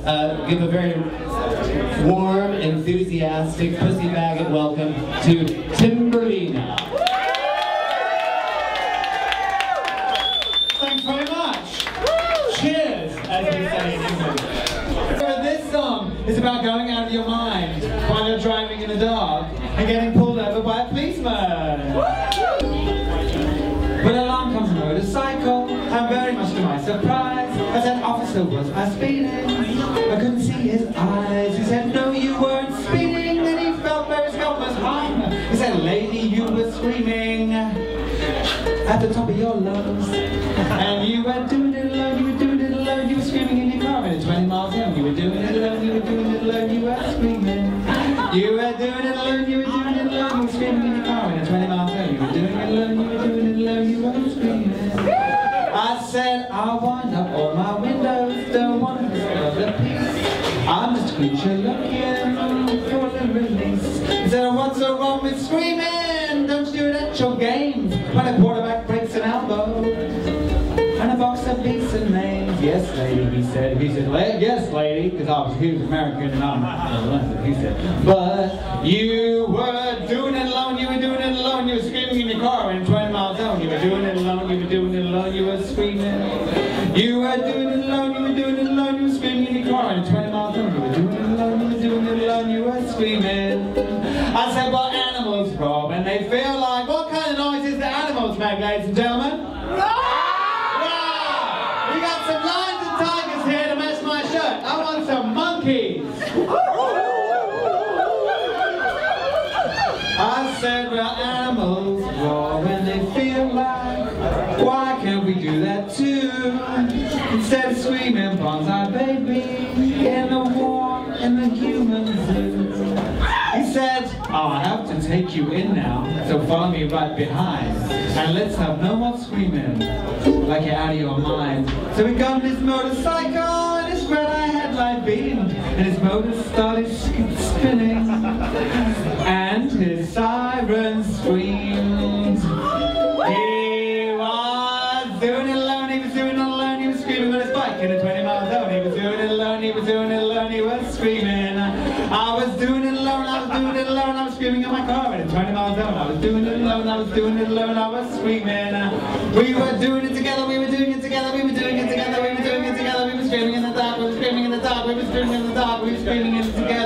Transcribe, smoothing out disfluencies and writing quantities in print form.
give a very warm, enthusiastic, pussy faggot welcome to Timberlina. Thanks very much. Cheers, as we say in English. This song is about going out of your mind while you're driving in the dark and getting pulled over by a policeman. When along comes a motorcycle, and very much to my surprise, as that officer was speeding, I couldn't see his eyes. He said, no, you weren't speeding, and he felt very helpless hung. He said, lady, you were screaming at the top of your lungs, and you were doing it alone, you were doing it alone, you were screaming in your car at 20 miles an hour, you were doing it alone, you were doing it alone, you were screaming. You were doing it alone, you were doing it alone, you were screaming in your car at 20 miles an hour, you were doing it alone, you were doing it alone, you were screaming. I said, I'll wind up all my windows, don't want to disturb the peace. I'm just a creature looking for the release. He said, what's so wrong with screaming? Don't you do it at your games when a quarterback breaks an elbow and a boxer beats and names. Yes, lady, he said. He said, yes, lady, because obviously he was American and I'm London. He said, but you were doing it alone, you were doing it alone, you were screaming in your car in 20 miles an hour. You were doing it alone, you were doing it alone, you were screaming. You were doing it alone, you were doing it alone, you were screaming in your car in 20 miles an hour. You were doing it alone, you were doing it alone, you were screaming. I said, what animals rob and they feel like, what kind of noises do animals make, ladies and gentlemen? We got some lions and tigers here to match my shirt. I want some monkeys. I said, well, animals roar when they feel like, why can't we do that too? Instead of screaming, bonsai baby, in the warm, in the human zoo. He said, oh, I have to take you in now, so follow me right behind. And let's have no more screaming, like you're out of your mind. So we got on his motorcycle, and his red eye headlight beamed, and his motor started spinning, and his siren screamed. He was doing it alone, he was doing it alone, he was screaming on his bike in a 20 miles an hour. He was doing it alone, he was doing it alone, he was screaming. I was doing it alone, I was doing it alone, I was screaming in my car at 20 miles an hour. I was doing it alone, I was doing it alone, I was screaming. We were doing it together, we were doing it together, we were doing it together, we were doing it together, we were screaming in the dark, we were screaming in the dark, we were screaming in the dark, we were screaming in it together.